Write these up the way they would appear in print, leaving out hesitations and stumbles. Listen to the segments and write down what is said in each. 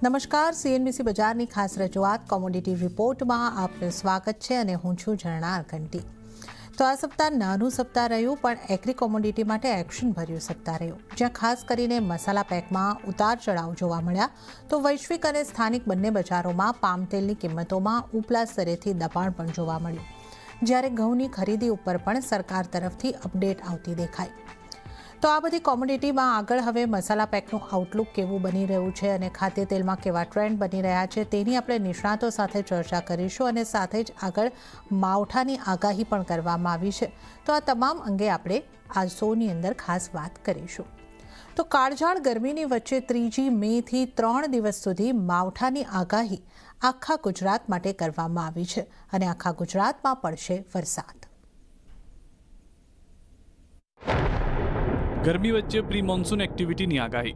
નમસ્કાર, સીએનબીસી બજારની ખાસ રજૂઆત કોમોડિટી રિપોર્ટમાં આપનું સ્વાગત છે અને હું છું ઝરણા અરઘંટી। તો આ સપ્તાહ નાનું સપ્તાહ રહ્યું, પણ એગ્રી કોમોડિટી માટે એક્શન ભર્યું સપ્તાહ રહ્યું, જ્યાં ખાસ કરીને મસાલા પેકમાં ઉતાર ચઢાવ જોવા મળ્યા તો વૈશ્વિક અને સ્થાનિક બંને બજારોમાં પામ તેલની કિંમતોમાં ઉપલા સ્તરેથી દબાણ પણ જોવા મળ્યું, જ્યારે ઘઉંની ખરીદી ઉપર પણ સરકાર તરફથી અપડેટ આવતી દેખાઈ। તો આ બધી કોમોડિટીમાં આગળ હવે મસાલા પેકનું આઉટલુક કેવું બની રહ્યું છે અને ખાદ્ય તેલમાં કેવા ટ્રેન્ડ બની રહ્યા છે તેની આપણે નિષ્ણાતો સાથે ચર્ચા કરીશું અને સાથે જ આગળ માવઠાની આગાહી પણ કરવામાં આવી છે। તો આ તમામ અંગે આપણે આ શોની અંદર ખાસ વાત કરીશું। તો કાળઝાળ ગરમીની વચ્ચે 3 મેથી 3 દિવસ સુધી માવઠાની આગાહી આખા ગુજરાત માટે કરવામાં આવી છે અને આખા ગુજરાતમાં પડશે વરસાદ। ગરમી વચ્ચે પ્રી મોન્સૂન એક્ટિવિટીની આગાહી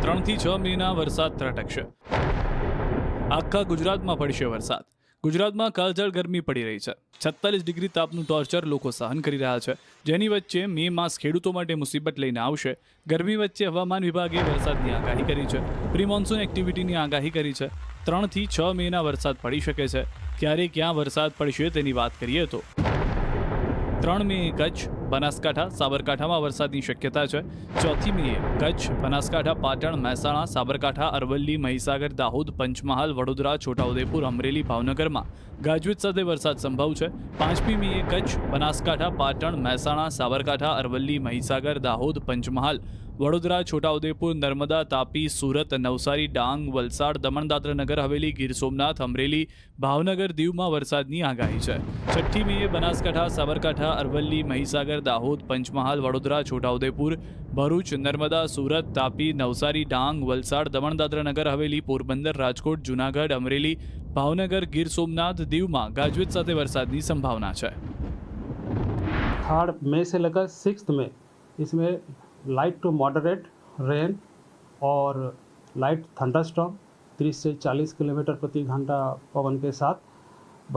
3 થી 6 મેના વરસાદ ત્રાટકશે। આખા ગુજરાતમાં પડશે વરસાદ। ગુજરાતમાં કાળઝાળ ગરમી પડી રહી છે। 46 ડિગ્રી તાપનું ટોર્ચર લોકો સહન કરી રહ્યા છે, જેની વચ્ચે મે માસ ખેડૂતો માટે મુસીબત લઈને આવશે। ગરમી વચ્ચે હવામાન વિભાગે વરસાદની આગાહી કરી છે। પ્રી મોન્સૂન એક્ટિવિટીની આગાહી કરી છે। 3 થી 6 મેના વરસાદ પડી શકે છે। ક્યારે ક્યાં વરસાદ પડશે તેની વાત કરીએ તો 3 મે કચ્છ, બનાસકાંઠા, સાબરકાંઠામાં વરસાદની શક્યતા છે। 4 મે કચ્છ, બનાસકાંઠા, પાટણ, મહેસાણા, સાબરકાંઠા, અરવલ્લી, મહીસાગર, દાહોદ, પંચમહાલ, વડોદરા, છોટાઉદેપુર, અમરેલી, ભાવનગરમાં ગાજવીજ સાથે વરસાદ સંભવ છે। 5 મે કચ્છ, બનાસકાંઠા, પાટણ, મહેસાણા, સાબરકાંઠા, અરવલ્લી, મહીસાગર, દાહોદ, પંચમહાલ, વડોદરા, છોટાઉદેપુર, નર્મદા, તાપી, સુરત, નવસારી, ડાંગ, વલસાડ, દમણ, દાદરા, નગર હવેલી, ગીર સોમનાથ, અમરેલી, ભાવનગર, દીવમાં વરસાદની આગાહી છે। 6 મે બનાસકાંઠા, સાબરકાંઠા, અરવલ્લી, મહીસાગર, દાહોદ, પંચમહાલ, વડોદરા, છોટાઉદેપુર, ભરૂચ, નર્મદા, સુરત, તાપી, નવસારી, ડાંગ, વલસાડ, દમણ, દાદરા, નગર હવેલી, પોરબંદર, રાજકોટ, જૂનાગઢ, અમરેલી, ભાવનગર, ગીર સોમનાથ, દીવમાં ગાજવીજ સાથે વરસાદની સંભાવના છે। 3 मई से लेकर 6 मई इसमें लाइट टू मॉडरेट रेन और लाइट थंडरस्टॉर्म 30 से 40 किलोमीटर प्रति घंटा पवन के साथ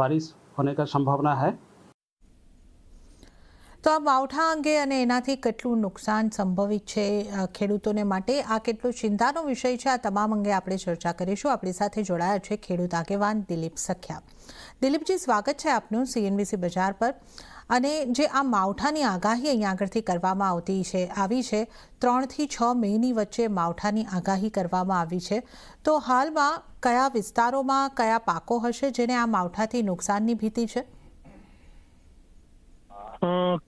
बारिश होने का संभावना है। તો આ માવઠા અંગે અને એનાથી કેટલું નુકસાન સંભવિત છે ખેડૂતોને માટે, આ કેટલો ચિંતાનો વિષય છે, આ તમામ અંગે આપણે ચર્ચા કરીશું। આપણી સાથે જોડાયા છે ખેડૂત આગેવાન દિલીપ સખિયા। દિલીપજી, સ્વાગત છે આપનું સીએનબીસી બજાર પર। અને જે આ માવઠાની આગાહી અહીંયા આગળથી કરવામાં આવી છે 3 થી 6 મેની વચ્ચે માવઠાની આગાહી કરવામાં આવી છે, તો હાલમાં કયા વિસ્તારોમાં કયા પાકો હશે જેને આ માવઠાથી નુકસાનની ભીતિ છે?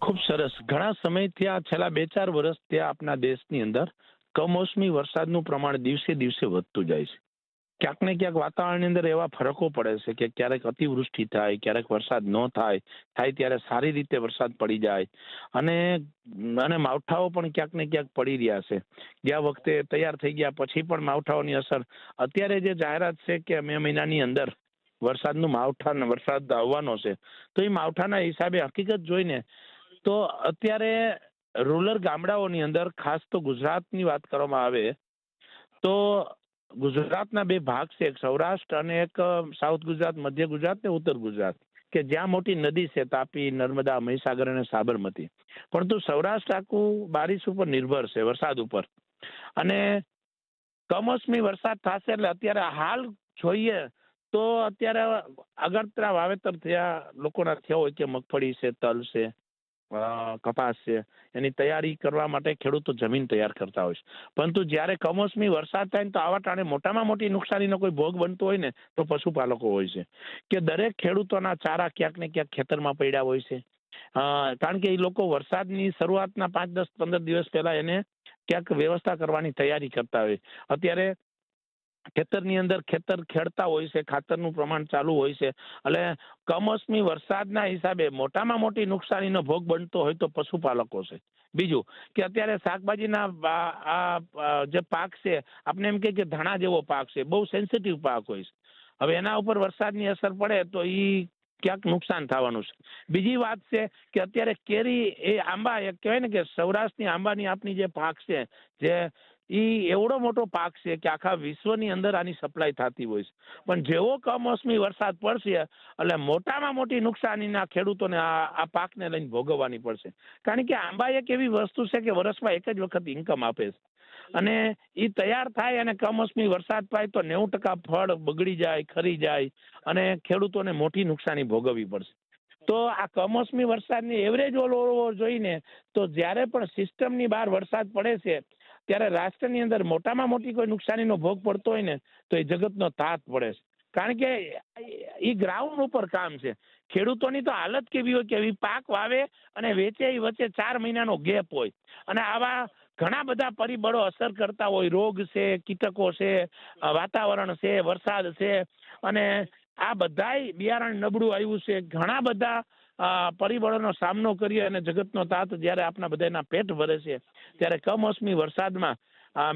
ખૂબ સરસ। ઘણા સમયથી આ છેલ્લા 2-4 વર્ષથી આપણા દેશની અંદર કમોસમી વરસાદનું પ્રમાણ દિવસે દિવસે વધતું જાય છે। ક્યાંક ને ક્યાંક વાતાવરણની અંદર એવા ફરકો પડે છે કે ક્યારેક અતિવૃષ્ટિ થાય, ક્યારેક વરસાદ ન થાય ત્યારે સારી રીતે વરસાદ પડી જાય અને માવઠાઓ પણ ક્યાંક ને ક્યાંક પડી રહ્યા છે। ગયા વખતે તૈયાર થઈ ગયા પછી પણ માવઠાઓની અસર, અત્યારે જે જાહેરાત છે કે મે મહિનાની અંદર વરસાદ આવવાનો છે, તો એ માવઠાના હિસાબે હકીકત જોઈને તો અત્યારે રૂરલ ગામડાઓની અંદર, ખાસ તો ગુજરાતની વાત કરવામાં આવે તો ગુજરાતના 2 ભાગ છે, એક સૌરાષ્ટ્ર અને એક સાઉથ ગુજરાત, મધ્ય ગુજરાત ને ઉત્તર ગુજરાત, કે જ્યાં મોટી નદી છે તાપી, નર્મદા, મહીસાગર અને સાબરમતી। પરંતુ સૌરાષ્ટ્ર આખું બારિશ ઉપર નિર્ભર છે, વરસાદ ઉપર, અને કમોસમી વરસાદ થશે એટલે અત્યારે હાલ જોઈએ તો અત્યારે આગળતરા વાવેતર લોકોના થયા હોય કે મગફળી છે, તલ છે, કપાસ છે, એની તૈયારી કરવા માટે ખેડૂતો જમીન તૈયાર કરતા હોય છે। પરંતુ જ્યારે કમોસમી વરસાદ થાય તો આવા ટાણે મોટામાં મોટી નુકસાનીનો કોઈ ભોગ બનતો હોય ને તો પશુપાલકો હોય છે, કે દરેક ખેડૂતોના ચારા ક્યાંક ને ક્યાંક ખેતરમાં પડ્યા હોય છે, કારણ કે એ લોકો વરસાદની શરૂઆતના 5, 10, 15 દિવસ પહેલા એને ક્યાંક વ્યવસ્થા કરવાની તૈયારી કરતા હોય। અત્યારે ખેતરની અંદર ખેતર ખેડતા હોય છે, ખાતરનું પ્રમાણ ચાલુ હોય છે, એટલે કમોસમી વરસાદના હિસાબે મોટામાં મોટી નુકસાનીનો ભોગ બનતો હોય તો પશુપાલકો છે। બીજું કે અત્યારે શાકભાજીના જે પાક છે, આપણે એમ કે ધાણા જેવો પાક છે, બહુ સેન્સિટિવ પાક હોય છે, હવે એના ઉપર વરસાદની અસર પડે તો એ ક્યાંક નુકસાન થવાનું છે। બીજી વાત છે કે અત્યારે કેરી, એ આંબા, એક કહેવાય ને કે સૌરાષ્ટ્રની આંબાની આપણી જે પાક છે, જે એવડો મોટો પાક છે કે આખા વિશ્વની અંદર આની સપ્લાય થતી હોય છે, પણ જેવો કમોસમી વરસાદ પડશે એટલે મોટામાં મોટી નુકસાનીના ખેડૂતોને આ પાકને લઈને ભોગવવાની પડશે। કારણ કે આંબા એક એવી વસ્તુ છે કે વર્ષમાં એક જ વખત ઇન્કમ આપે છે, અને એ તૈયાર થાય અને કમોસમી વરસાદ પાય તો 90% ફળ બગડી જાય, ખરી જાય અને ખેડૂતોને મોટી નુકસાની ભોગવવી પડશે. તો આ કમોસમી વરસાદની એવરેજ ઓલો જોઈને તો જ્યારે પણ સિસ્ટમની બહાર વરસાદ પડે છે ત્યારે રાષ્ટ્રની અંદર મોટામાં મોટી કોઈ નુકસાનીનો ભોગ પડતો હોય ને તો એ જગતનો તાત પડે છે. કારણ કે એ ગ્રાઉન્ડ ઉપર કામ છે. ખેડૂતોની તો હાલત કેવી હોય કે એ પાક વાવે અને વેચે, એ વચ્ચે 4 મહિનાનો ગેપ હોય અને આવા ઘણા બધા પરિબળો અસર કરતા હોય. રોગ છે, કીટકો છે, વાતાવરણ છે, વરસાદ છે અને આ બધાય બિયારણ નબળું આવ્યું છે. ઘણા બધા પરિબળોનો સામનો કરી અને જગતનો તાત જ્યારે આપણા બધાના પેટ ભરે છે ત્યારે કમોસમી વરસાદમાં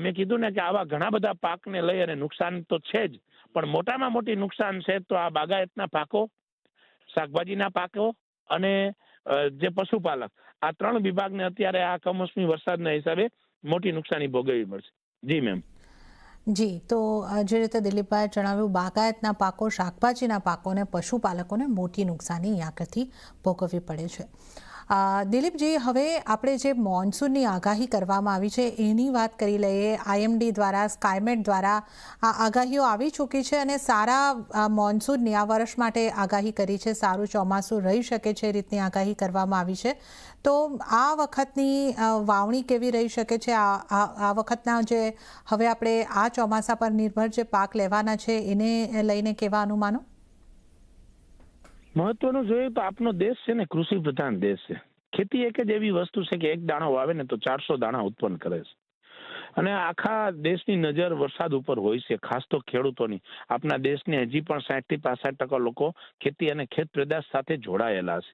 મેં કીધું ને કે આવા ઘણા બધા પાકને લઈ અને નુકસાન તો છે જ, પણ મોટામાં મોટી નુકસાન છે તો આ બાગાયતના પાકો, શાકભાજીના પાકો અને જે પશુપાલક, આ 3 વિભાગને અત્યારે આ કમોસમી વરસાદના હિસાબે મોટી નુકસાની ભોગવવી પડશે. જી મેમ. જી, તો જે રીતે દિલીપભાઈએ જણાવ્યું, બાગાયતના પાકો, શાકભાજીના પાકોને પશુપાલકોને મોટી નુકસાની અહીંયા આગળથી ભોગવવી પડે છે. દિલીપજી, હવે આપણે જે મોન્સૂનની આગાહી કરવામાં આવી છે એની વાત કરી લઈએ. IMD દ્વારા, સ્કાયમેટ દ્વારા આ આગાહીઓ આવી ચૂકી છે અને સારા મોન્સૂનની આ વર્ષ માટે આગાહી કરી છે. સારું ચોમાસું રહી શકે છે એ રીતની આગાહી કરવામાં આવી છે. તો આ વખતની વાવણી કેવી રહી શકે છે? આ વખતના જે હવે આપણે આ ચોમાસા પર નિર્ભર જે પાક લેવાના છે એને લઈને કેવા અનુમાનો? મહત્વનું જોઈએ તો આપનો દેશ છે ને કૃષિ પ્રધાન દેશ છે. ખેતી એક જ એવી વસ્તુ છે કે એક દાણો વાવે ને તો 400 દાણા ઉત્પન્ન કરે છે અને આખા દેશની નજર વરસાદ ઉપર હોય છે, ખાસ તો ખેડૂતોની. આપણા દેશને હજી પણ 60-65% લોકો ખેતી અને ખેત પેદાશ સાથે જોડાયેલા છે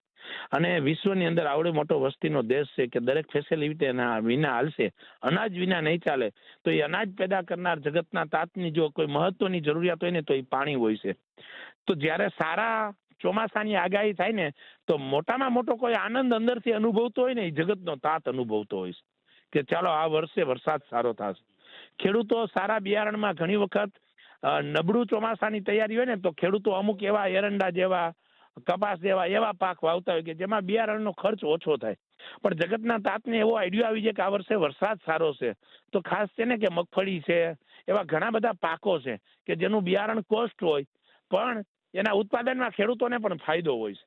અને વિશ્વની અંદર આવડો મોટો વસ્તીનો દેશ છે કે દરેક ફેસિલિટી વિના હાલશે. અનાજ વિના નહીં ચાલે. તો એ અનાજ પેદા કરનાર જગતના તાતની જો કોઈ મહત્વની જરૂરિયાત હોય ને તો એ પાણી હોય છે. તો જ્યારે સારા ચોમાસાની આગાહી થાય ને તો મોટામાં મોટો કોઈ આનંદ અંદરથી અનુભવતો હોય ને એ જગતનો તાત અનુભવતો હોય છે કે ચાલો આ વર્ષે વરસાદ સારો થશે. ખેડૂતો સારા બિયારણમાં ઘણી વખત નબળું ચોમાસાની તૈયારી હોય ને તો ખેડૂતો અમુક એવા એરંડા જેવા, કપાસ જેવા એવા પાક વાવતા હોય કે જેમાં બિયારણનો ખર્ચ ઓછો થાય. પણ જગતના તાતને એવો આઈડિયા આવી જાય કે આ વર્ષે વરસાદ સારો છે તો ખાસ છે ને કે મગફળી છે, એવા ઘણા બધા પાકો છે કે જેનું બિયારણ કોસ્ટ હોય પણ એના ઉત્પાદનમાં ખેડૂતોને પણ ફાયદો હોય છે.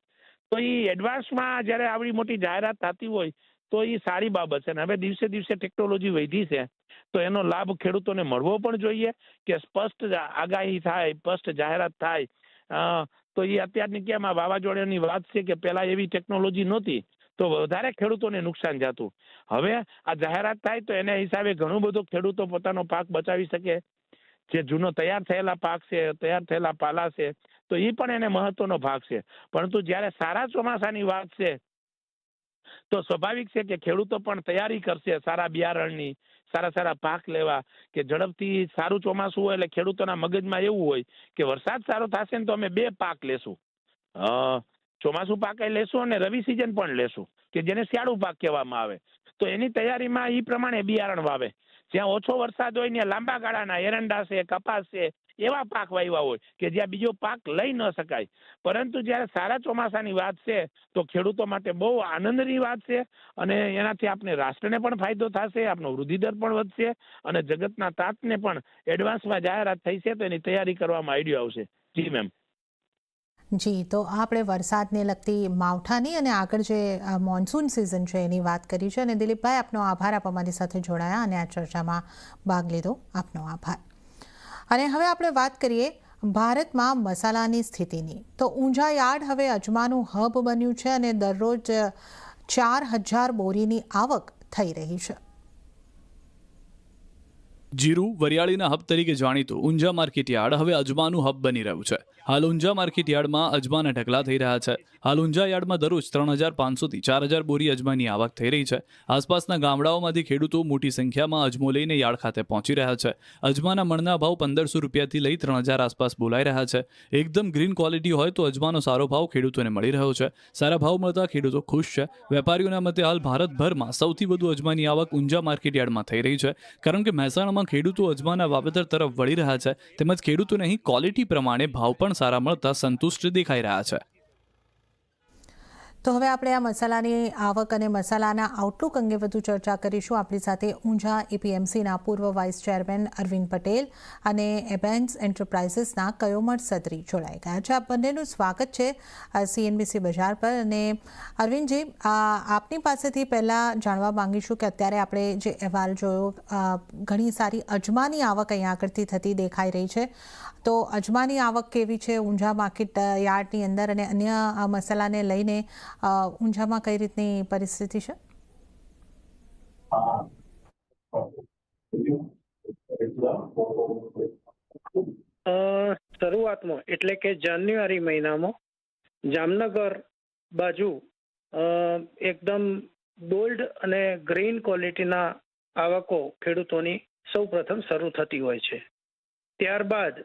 તો એ એડવાન્સમાં જ્યારે આવડી મોટી જાહેરાત થતી હોય તો એ સારી બાબત છે. અને હવે દિવસે દિવસે ટેકનોલોજી વધી છે તો એનો લાભ ખેડૂતોને મળવો પણ જોઈએ કે સ્પષ્ટ આગાહી થાય, સ્પષ્ટ જાહેરાત થાય. તો એ અત્યારની કેમ આ વાવાઝોડાની વાત છે કે પહેલા એવી ટેકનોલોજી નહોતી તો વધારે ખેડૂતોને નુકસાન જતું. હવે આ જાહેરાત થાય તો એના હિસાબે ઘણું બધું ખેડૂતો પોતાનો પાક બચાવી શકે. જે જૂનો તૈયાર થયેલા પાક છે, તૈયાર થયેલા પાલા છે તો એ પણ એને મહત્વનો ભાગ છે. પરંતુ જ્યારે સારા ચોમાસાની વાત છે તો સ્વાભાવિક છે કે ખેડૂતો પણ તૈયારી કરશે સારા બિયારણની, સારા પાક લેવા કે ઝડપથી સારું ચોમાસું હોય એટલે ખેડૂતોના મગજમાં એવું હોય કે વરસાદ સારો થશે ને તો અમે 2 પાક લેશું. ચોમાસું પાક લેશું અને રવિ સિઝન પણ લેશું કે જેને શિયાળુ પાક કહેવામાં આવે. તો એની તૈયારીમાં એ પ્રમાણે બિયારણ વાવે. જ્યાં ઓછો વરસાદ હોય ને લાંબા ગાળાના એરંડા છે, કપાસ છે એવા પાક વાવ્યા હોય કે જ્યાં બીજો પાક લઈ ન શકાય. પરંતુ જ્યારે સારા ચોમાસાની વાત છે તો ખેડૂતો માટે બહુ આનંદની વાત છે અને એનાથી આપણે રાષ્ટ્રને પણ ફાયદો થશે, આપણો વૃદ્ધિદર પણ વધશે અને જગતના તાતને પણ એડવાન્સમાં જાહેરાત થઈ છે તો એની તૈયારી કરવામાં આઈડિયો આવશે. જી મેમ. જી, તો આપણે વરસાદને લગતી માવઠાની અને આગળ જે મોન્સૂન સિઝન છે એની વાત કરી છે. અને દિલીપભાઈ, આપનો આભાર, આપ અમારી સાથે જોડાયા અને આ ચર્ચામાં ભાગ લીધો. આપનો આભાર. અને હવે આપણે વાત કરીએ ભારતમાં મસાલાની સ્થિતિની. તો ઊંઝા યાર્ડ હવે અજમાનું હબ બન્યું છે અને દરરોજ 4000 બોરીની આવક થઈ રહી છે. જીરું, વરિયાળીના હબ તરીકે જાણીતું ઊંઝા માર્કેટ યાર્ડ હવે અજમાનું હબ બની રહ્યું છે. હાલ ઊંઝા માર્કેટ યાર્ડમાં અજમાના ઢગલા થઈ રહ્યા છે. હાલ ઊંઝા યાર્ડમાં દરરોજ 3500 થી 4000 બોરી અજમાની આવક થઈ રહી છે. આસપાસના ગામડાઓમાંથી ખેડૂતો મોટી સંખ્યામાં અજમો લઈને યાર્ડ ખાતે પહોંચી રહ્યા છે. અજમાના મણના ભાવ 1500 રૂપિયાથી લઈ 3000 આસપાસ બોલાઈ રહ્યા છે. એકદમ ગ્રીન ક્વોલિટી હોય તો અજમાનો સારો ભાવ ખેડૂતોને મળી રહ્યો છે. સારા ભાવ મળતા ખેડૂતો ખુશ છે. વેપારીઓના મતે હાલ ભારતભરમાં સૌથી વધુ અજમાની આવક ઊંઝા માર્કેટ યાર્ડમાં થઈ રહી છે, કારણ કે મહેસાણામાં ખેડૂતો અજમાના વાવેતર તરફ વળી રહ્યા છે. તેમજ ખેડૂતોને અહીં ક્વોલિટી પ્રમાણે ભાવ પણ સારા મળતા સંતુષ્ટ દેખાઈ રહ્યા છે. તો હવે આપણે આ મસાલાની આવક અને મસાલાના આઉટલુક અંગે વધુ ચર્ચા કરીશું. આપણી સાથે ઊંઝા એપીએમસીના પૂર્વ વાઇસ ચેરમેન અરવિંદ પટેલ અને એબેન્સ એન્ટરપ્રાઇઝીસના કયોમર સદરી જોડાઈ ગયા છે. આપ બંનેનું સ્વાગત છે CNBC બજાર પર. અને અરવિંદજી, આપની પાસેથી પહેલાં જાણવા માંગીશું કે અત્યારે આપણે જે અહેવાલ જોયો, ઘણી સારી અજમાની આવક અહીંયા આગળથી થતી દેખાઈ રહી છે. તો અજમાની આવક કેવી છે ઊંઝા માર્કેટ યાર્ડની અંદર, અને અન્ય મસાલાને લઈને ઊંઝામાં કઈ રીતની પરિસ્થિતિ છે? શરૂઆતમાં એટલે કે જાન્યુઆરી મહિનામાં જામનગર બાજુ એકદમ બોલ્ડ અને ગ્રીન ક્વોલિટીના આવકો ખેડૂતોની સૌ પ્રથમ શરૂ થતી હોય છે. ત્યારબાદ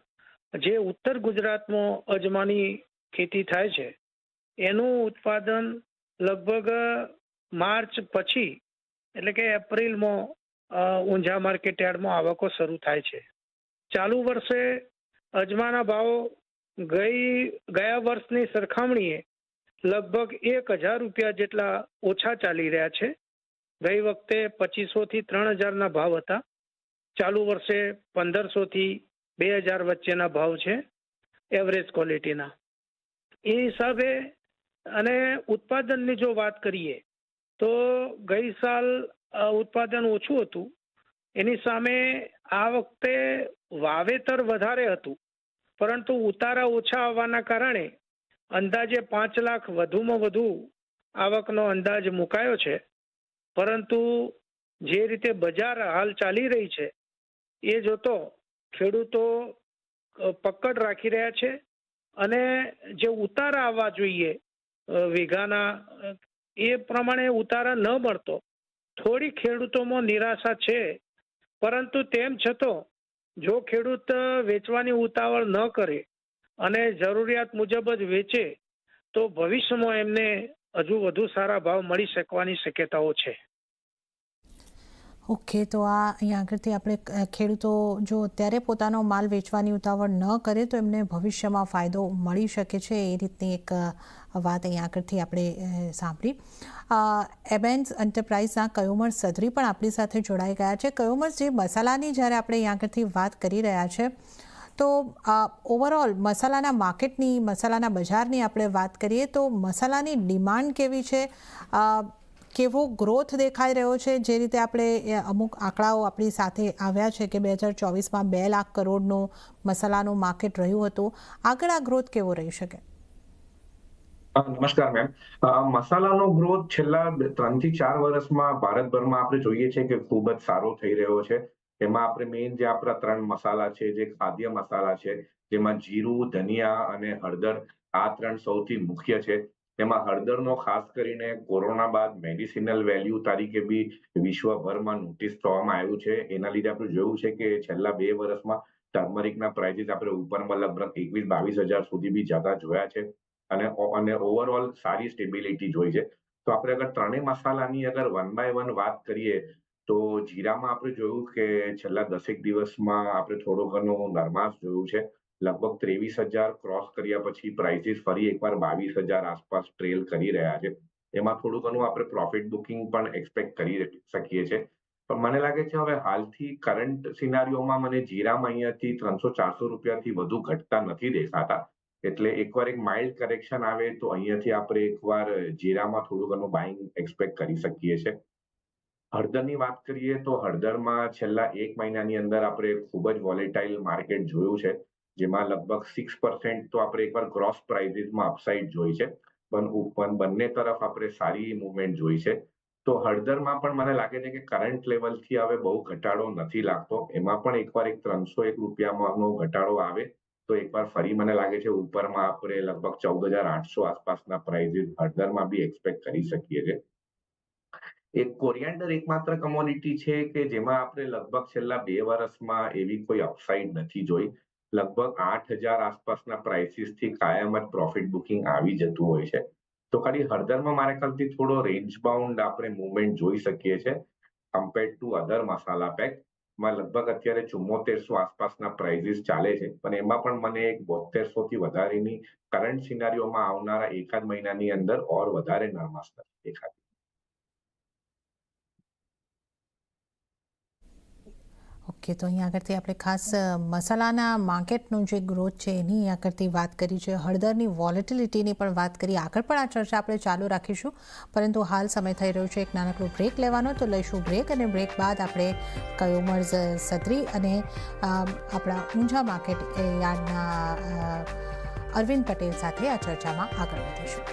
જે ઉત્તર ગુજરાતમાં અજમાની ખેતી થાય છે એનું ઉત્પાદન લગભગ માર્ચ પછી એટલે કે એપ્રિલમાં ઊંઝા માર્કેટ યાર્ડમાં આવકો શરૂ થાય છે. ચાલુ વર્ષે અજમાના ભાવ ગયા વર્ષની સરખામણીએ લગભગ 1,000 રૂપિયા જેટલા ઓછા ચાલી રહ્યા છે. ગઈ વખતે 2,500 થી 3,000 ભાવ હતા. ચાલુ વર્ષે 1,500 થી 2,000 વચ્ચેના ભાવ છે એવરેજ ક્વોલિટીના. એ હિસાબે અને ઉત્પાદનની જો વાત કરીએ તો ગઈ સાલ ઉત્પાદન ઓછું હતું, એની સામે આ વખતે વાવેતર વધારે હતું, પરંતુ ઉતારા ઓછા આવવાના કારણે અંદાજે 5 લાખ વધુમાં વધુ આવકનો અંદાજ મુકાયો છે. પરંતુ જે રીતે બજાર હાલ ચાલી રહી છે એ જોતો ખેડૂતો પકડ રાખી રહ્યા છે અને જે ઉતારા આવવા જોઈએ વીઘાના એ પ્રમાણે ઉતારા ન મળતો થોડી ખેડૂતોમાં નિરાશા છે. પરંતુ તેમ છતાં જો ખેડૂત વેચવાની ઉતાવળ ન કરે અને જરૂરિયાત મુજબ જ વેચે તો ભવિષ્યમાં એમને હજુ વધુ સારા ભાવ મળી શકવાની શક્યતાઓ છે. ઓકે, તો અહીંયા આગળથી આપણે ખેડૂતો જો અત્યારે પોતાનો માલ વેચવાની ઉતાવળ ન કરે તો એમને ભવિષ્યમાં ફાયદો મળી શકે છે, એ રીતની એક વાત અહીંયા આગળથી આપણે સાંભળી. એબેન્સ એન્ટરપ્રાઇઝના કયોમર સદરી પણ આપણી સાથે જોડાઈ ગયા છે. કયોમર, જે મસાલાની જ્યારે આપણે અહીંયા આગળથી વાત કરી રહ્યા છે તો ઓવરઓલ મસાલાના માર્કેટની, મસાલાના બજારની આપણે વાત કરીએ તો મસાલાની ડિમાન્ડ કેવી છે, કેવો ગ્રોથ દેખાઈ રહ્યો છે? જે રીતે આપણે અમુક આંકડાઓ આપણી સાથે આવ્યા છે કે 2024માં 2 લાખ કરોડનું મસાલાનું માર્કેટ રહ્યું હતું, આગળ આ ગ્રોથ કેવો રહી શકે? નમસ્કાર મેમ. મસાલાનો ગ્રોથ છેલ્લા 3 થી 4 વર્ષમાં ભારતભરમાં આપણે જોઈએ છે કે ખૂબ જ સારો થઈ રહ્યો છે. એમાં આપણે મેઇન જે આપણા 3 મસાલા છે, જે ખાદ્ય મસાલા છે, જેમાં જીરું, ધનિયા અને હળદર, આ 3 સૌથી મુખ્ય છે. એમાં હળદરનો ખાસ કરીને કોરોના બાદ મેડિસિનલ વેલ્યુ તરીકે બી વિશ્વભરમાં નોટિસ કરવામાં આવ્યું છે. એના લીધે આપણે જોયું છે કે છેલ્લા 2 વર્ષમાં ટર્મરિકના પ્રાઇસીસ આપણે ઉપરમાં લગભગ 21-22 હજાર સુધી બી જતા જોયા છે અને ઓવરઓલ સારી સ્ટેબિલિટી જોઈ છે. તો આપણે અગર 3 મસાલાની અગર 1 બાય 1 વાત કરીએ તો જીરામાં આપણે જોયું કે છેલ્લા 10 દિવસમાં આપણે થોડો ઘણો નરમાશ જોયું છે. લગભગ 23,000 ક્રોસ કર્યા પછી પ્રાઇસીસ ફરી એકવાર 22,000 આસપાસ ટ્રેલ કરી રહ્યા છે. એમાં થોડું ઘણું આપણે પ્રોફિટ બુકિંગ પણ એક્સપેક્ટ કરી શકીએ છીએ. પણ મને લાગે છે હવે હાલથી કરંટ સિનારીઓમાં મને જીરામાં અહીંયાથી 300-400 રૂપિયાથી વધુ ઘટતા નથી દેખાતા. એટલે એકવાર એક માઇલ્ડ કરેક્શન આવે તો અહીંયાથી આપણે એકવાર જીરામાં થોડું ઘણું બાઇંગ એક્સપેક્ટ કરી શકીએ છીએ. હળદરની વાત કરીએ તો હળદરમાં છેલ્લા 1 મહિનાની અંદર આપણે ખૂબ જ વોલેટાઇલ માર્કેટ જોયું છે, જેમાં લગભગ 6% તો આપણે એકવાર ગ્રોસ પ્રાઇસીસમાં અપસાઇડ જોઈ છે, પણ બંને તરફ આપણે સારી મુવમેન્ટ જોઈ છે. તો હળદરમાં પણ મને લાગે છે કે કરંટ લેવલથી હવે બહુ ઘટાડો નથી લાગતો. એમાં પણ એકવાર 301 રૂપિયાનો ઘટાડો આવે તો એકવાર ફરી મને લાગે છે ઉપરમાં આપણે લગભગ 14,800 આસપાસના પ્રાઇસીસ હળદરમાં બી એક્સપેક્ટ કરી શકીએ છીએ. એક કોરિયાન્ડર એકમાત્ર કમોડિટી છે કે જેમાં આપણે લગભગ છેલ્લા 2 વર્ષમાં એવી કોઈ અપસાઇડ નથી જોઈ. લગભગ 8,000 આસપાસના પ્રાઇસીસથી કાયમ જ પ્રોફિટ બુકિંગ આવી જતું હોય છે. તો ખાલી હળદરમાં મારા ખ્યાલથી થોડો રેન્જ બાઉન્ડ આપણે મુવમેન્ટ જોઈ શકીએ છીએ compared to other masala pack. માં લગભગ અત્યારે 7400 આસપાસના પ્રાઇઝીસ ચાલે છે, પણ એમાં પણ મને એક 7200 થી વધારેની કરંટ સિનારીઓમાં આવનારા એકાદ મહિનાની અંદર ઓર વધારે નરમાશ દેખાતી. ઓકે, તો અહીંયા આગળથી આપણે ખાસ મસાલાના માર્કેટનું જે ગ્રોથ છે એની અહીંયા આગળથી વાત કરી છે, હળદરની વોલેટિલિટીની પણ વાત કરી. આગળ પણ આ ચર્ચા આપણે ચાલુ રાખીશું, પરંતુ હાલ સમય થઈ રહ્યો છે એક નાનકડો બ્રેક લેવાનો, તો લઈશું બ્રેક, અને બ્રેક બાદ આપણે કયોમર્ઝ સત્રી અને આપણા ઊંઝા માર્કેટ યાર્ડના અરવિંદ પટેલ સાથે આ ચર્ચામાં આગળ વધીશું.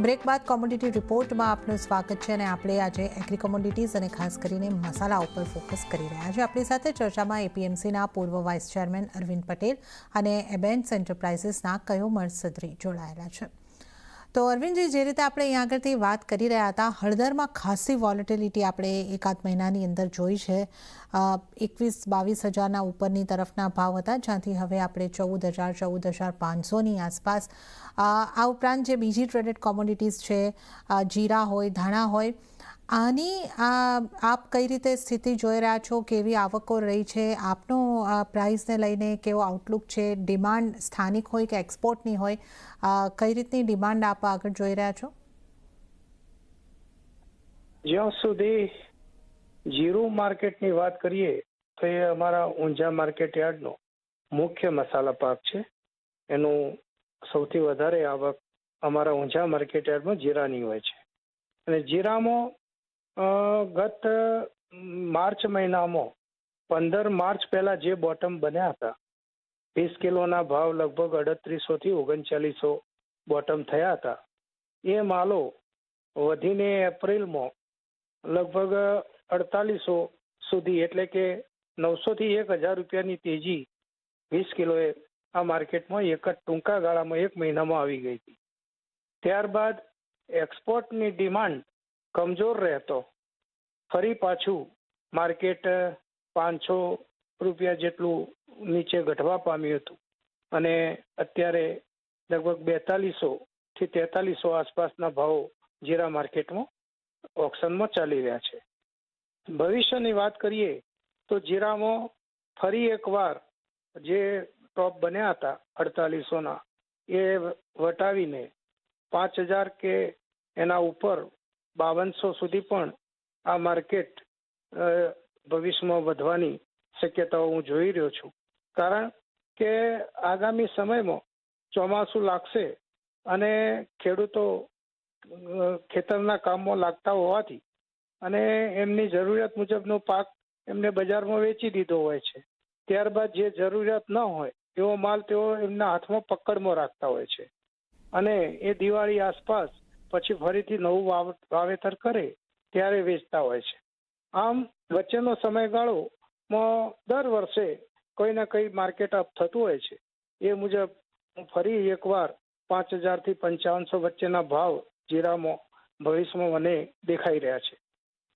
બ્રેક બાદ કોમોડિટી રિપોર્ટમાં આપનું સ્વાગત છે અને આપણે આજે એગ્રી કોમોડિટીઝ અને ખાસ કરીને મસાલા ઉપર ફોકસ કરી રહ્યા છે. આપણી સાથે ચર્ચામાં એપીએમસીના પૂર્વ વાઇસ ચેરમેન અરવિંદ પટેલ અને એબેન્સ એન્ટરપ્રાઇઝીસના કયોમર્ઝ સત્રી જોડાયેલા છે. તો અરવિંદજી, જે રીતે આપણે અહીં આગળથી વાત કરી રહ્યા હતા, હળદરમાં ખાસી વોલેટિલિટી આપણે એકાદ મહિનાની અંદર જોઈ છે. 21-22 હજારના ઉપરની તરફના ભાવ હતા, જ્યાંથી હવે આપણે 14,000-14,500ની આસપાસ. આ ઉપરાંત જે બીજી ટ્રેડેડ કોમોડિટીઝ છે, જીરા હોય, ધાણા હોય, આની આપ કઈ રીતે સ્થિતિ જોઈ રહ્યા છો? કેવી આવકો રહી છે? આપનો પ્રાઇસને લઈને કેવો આઉટલુક છે? ડિમાન્ડ સ્થાનિક હોય કે એક્સપોર્ટની હોય, કઈ રીતની ડિમાન્ડ આપ આગળ જોઈ રહ્યા છો? જ્યાં સુધી જીરું માર્કેટની વાત કરીએ તો એ અમારા ઊંઝા માર્કેટ યાર્ડનો મુખ્ય મસાલા પાક છે. એનું સૌથી વધારે આવક અમારા ઊંઝા માર્કેટ યાર્ડમાં જીરાની હોય છે. અને જીરામાં ગત માર્ચ મહિનામાં 15 માર્ચ પહેલા જે બોટમ બન્યા હતા, 20 કિલોના ભાવ લગભગ 3800 થી 3900 બોટમ થયા હતા. એ માલો વધીને એપ્રિલમાં લગભગ 4800 સુધી, એટલે કે 900 થી 1000 રૂપિયાની તેજી 20 કિલોએ આ માર્કેટમાં એક જ ટૂંકા ગાળામાં 1 મહિનામાં આવી ગઈ હતી. ત્યારબાદ એક્સપોર્ટની ડિમાન્ડ કમજોર રહેતો ફરી પાછું માર્કેટ 500 રૂપિયા જેટલું નીચે ઘટવા પામ્યું હતું અને અત્યારે લગભગ 4200 થી 4300 આસપાસના ભાવ જીરા માર્કેટમાં ઓક્શનમાં ચાલી રહ્યા છે. ભવિષ્યની વાત કરીએ તો જીરામાં ફરી એકવાર જે ટોપ બન્યા હતા 4800ના એ વટાવીને 5000 કે એના ઉપર 5200 સુધી પણ આ માર્કેટ ભવિષ્યમાં વધવાની શક્યતાઓ હું જોઈ રહ્યો છું. કારણ કે આગામી સમયમાં ચોમાસું લાગશે અને ખેડૂતો ખેતરના કામમાં લાગતા હોવાથી અને એમની જરૂરિયાત મુજબનો પાક એમને બજારમાં વેચી દીધો હોય છે. ત્યારબાદ જે જરૂરિયાત ન હોય એવો માલ તેઓ એમના હાથમાં પકડમાં રાખતા હોય છે અને એ દિવાળી આસપાસ પછી ફરીથી નવું વાવેતર કરે ત્યારે વેચતા હોય છે. આમ વચ્ચેનો સમયગાળોમાં દર વર્ષે કોઈ ના કોઈ માર્કેટ અપ થતું હોય છે. એ મુજબ ફરી એકવાર 5000 થી 5500 વચ્ચેના ભાવ જીરામાં ભવિષ્યમાં મને દેખાઈ રહ્યા છે.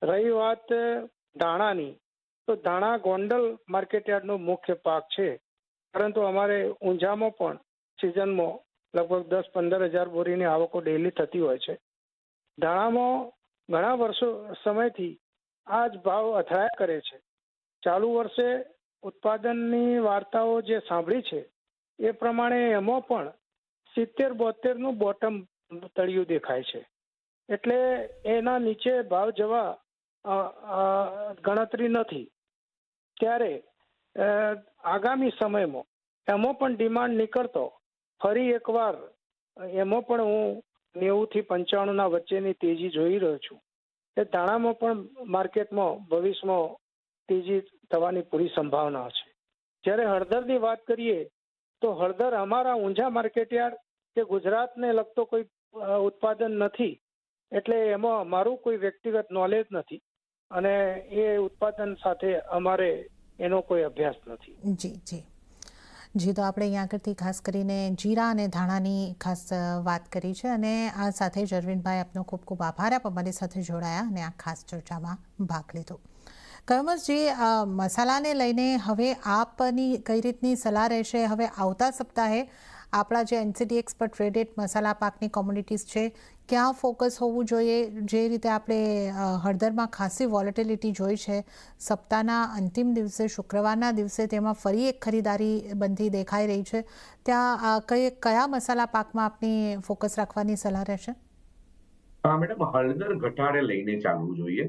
રહી વાત ધાણાની, તો ધાણા ગોંડલ માર્કેટયાર્ડનો મુખ્ય પાક છે, પરંતુ અમારે ઊંઝામાં પણ સિઝનમાં લગભગ 10-15 હજાર બોરીની આવકો ડેલી થતી હોય છે. ધાણામાં ઘણા વર્ષો સમયથી આ જ ભાવ અથડાયા કરે છે. ચાલુ વર્ષે ઉત્પાદનની વાર્તાઓ જે સાંભળી છે એ પ્રમાણે એમાં પણ 70-72નું બોટમ તળિયું દેખાય છે. એટલે એના નીચે ભાવ જવા ગણતરી નથી. ત્યારે આગામી સમયમાં એમાં પણ ડિમાન્ડ નીકળતો ફરી એકવાર એમાં પણ હું 90 થી 95ના વચ્ચેની તેજી જોઈ રહ્યો છું. એ ધાણામાં પણ માર્કેટમાં ભવિષ્યમાં તેજી થવાની પૂરી સંભાવના છે. જ્યારે હળદરની વાત કરીએ તો હળદર અમારા ઊંઝા માર્કેટયાર્ડ કે ગુજરાતને લગતો કોઈ ઉત્પાદન નથી, એટલે એમાં મારું કોઈ વ્યક્તિગત નોલેજ નથી અને એ ઉત્પાદન સાથે અમારે એનો કોઈ અભ્યાસ નથી. જી તો આપણે અહીંયા આગળથી ખાસ કરીને જીરા અને ધાણાની ખાસ વાત કરી છે અને આ સાથે જ અરવિંદભાઈ, આપનો ખૂબ ખૂબ આભાર. આપ અમારી સાથે જોડાયા અને આ ખાસ ચર્ચામાં ભાગ લીધો. કયમસજી, મસાલાને લઈને હવે આપની કઈ રીતની સલાહ રહેશે? હવે આવતા સપ્તાહે આપણા જે NCDX પર ટ્રેડેડ મસાલા પાકની કોમોડિટીઝ છે, ક્યાં ફોકસ હોવું જોઈએ? જે રીતે આપણે હળદરમાં ખાસી વોલેટિલિટી જોઈ છે, સપ્તાહના અંતિમ દિવસે શુક્રવારના દિવસે તેમાં ફરી એક ખરીદારી બંધી દેખાઈ રહી છે, ત્યાં કયા મસાલા પાકમાં આપની ફોકસ રાખવાની સલાહ રહેશે? મેડમ, હળદર ઘટાડે લઈને ચાલવું જોઈએ,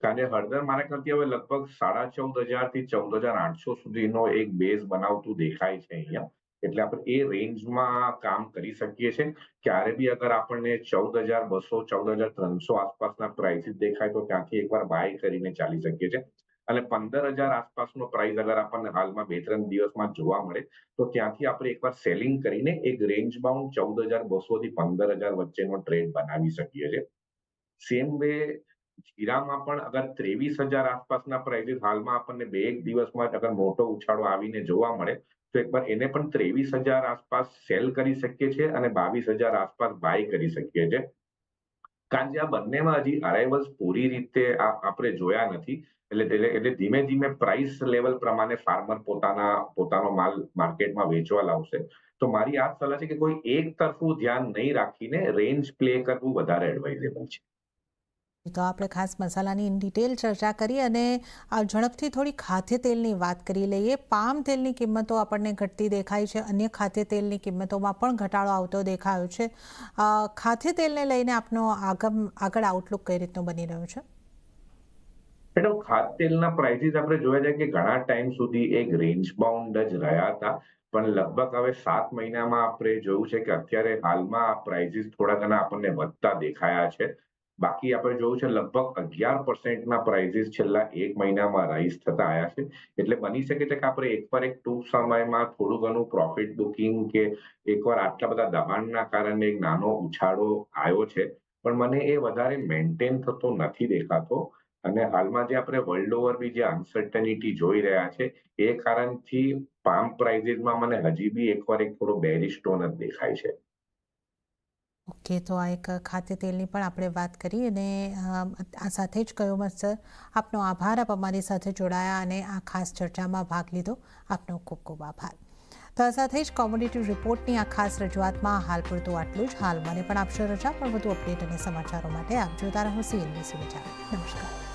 કારણ કે હળદર મારા ખ્યાલથી હવે લગભગ 14,500 થી 14,800 સુધીનો એક બેઝ બનાવતું દેખાય છે અહીંયા. એટલે આપણે એ રેન્જમાં કામ કરી શકીએ છીએ. ક્યારે બી અગર આપણને 14,200 14,300 આસપાસના પ્રાઇસીસ દેખાય તો ત્યાંથી એકવાર બાય કરીને ચાલી શકીએ છીએ. અને 15,000 આસપાસનો પ્રાઇસ અગર આપણને હાલમાં 2-3 દિવસમાં જોવા મળે તો ત્યાંથી આપણે એકવાર સેલિંગ કરીને એક રેન્જ બાઉન્ડ 14,200 થી 15,000 વચ્ચેનો ટ્રેડ બનાવી શકીએ છીએ. સેમ વે જીરામાં પણ અગર 23,000 આસપાસના પ્રાઇસીસ હાલમાં આપણને 2-1 દિવસમાં અગર મોટો ઉછાળો આવીને જોવા મળે તો એકવાર એને પણ 23,000 આસપાસ સેલ કરી શકીએ છીએ અને 22,000 આસપાસ બાય કરી શકીએ છીએ. કારણ કે આ બંનેમાં હજી અરાઇવલ્સ પૂરી રીતે આપણે જોયા નથી. એટલે ધીમે ધીમે પ્રાઇસ લેવલ પ્રમાણે ફાર્મર પોતાનો માલ માર્કેટમાં વેચવા લાવશે. તો મારી આ સલાહ છે કે કોઈ એક તરફું ધ્યાન નહીં રાખીને રેન્જ પ્લે કરવું વધારે એડવાઇઝેબલ છે. તો આપણે ખાસ મસાલાની ઇન ડિટેલ ચર્ચા કરી અને ઝડપથી થોડી ખાદ્ય તેલની વાત કરી લઈએ. પામ તેલની કિંમતો આપણને ઘટતી દેખાય છે, અન્ય ખાદ્ય તેલની કિંમતોમાં પણ ઘટાડો આવતો દેખાયો છે. ખાદ્ય તેલને લઈને આપનો આગળ આઉટલુક કઈ રીતનું બની રહ્યું છે? મેડમ, ખાદ્ય તેલના પ્રાઇસીસ આપણે જોયા જાય કે ઘણા ટાઈમ સુધી એક રેન્જ બાઉન્ડ જ રહ્યા હતા, પણ લગભગ હવે 7 મહિનામાં આપણે જોયું છે કે અત્યારે હાલમાં આ પ્રાઇસીસ થોડા ઘણા આપણને વધતા દેખાયા છે. બાકી આપણે જોયું છે લગભગ 11% પ્રાઇસીસ છેલ્લા 1 મહિનામાં રાઇઝ થતા આવ્યા છે. એટલે બની શકે છે કે આપણે એકવાર એક ટૂંક સમયમાં થોડું ઘણું પ્રોફિટ બુકિંગ કે એકવાર આટલા બધા દબાણના કારણે એક નાનો ઉછાળો આવ્યો છે, પણ મને એ વધારે મેન્ટેન થતો નથી દેખાતો. અને હાલમાં જે આપણે વર્લ્ડ ઓવર બી જે અનસર્ટનિટી જોઈ રહ્યા છે એ કારણથી પામ પ્રાઇસીસમાં મને હજી બી એકવાર એક થોડો બેરિશ ટોન જ દેખાય છે. ઓકે, તો આ એક ખાદ્ય તેલની પણ આપણે વાત કરી અને આ સાથે જ કહ્યું સર, આપનો આભાર, આપ અમારી સાથે જોડાયા અને આ ખાસ ચર્ચામાં ભાગ લીધો. આપનો ખૂબ ખૂબ આભાર. તો આ સાથે જ કોમોડિટી રિપોર્ટની આ ખાસ રજૂઆતમાં હાલ પૂરતું આટલું જ. હાલ મને પણ આપશો રજા, પણ વધુ અપડેટ અને સમાચારો માટે આપ જોતા રહો CNBC વિચાર. નમસ્કાર.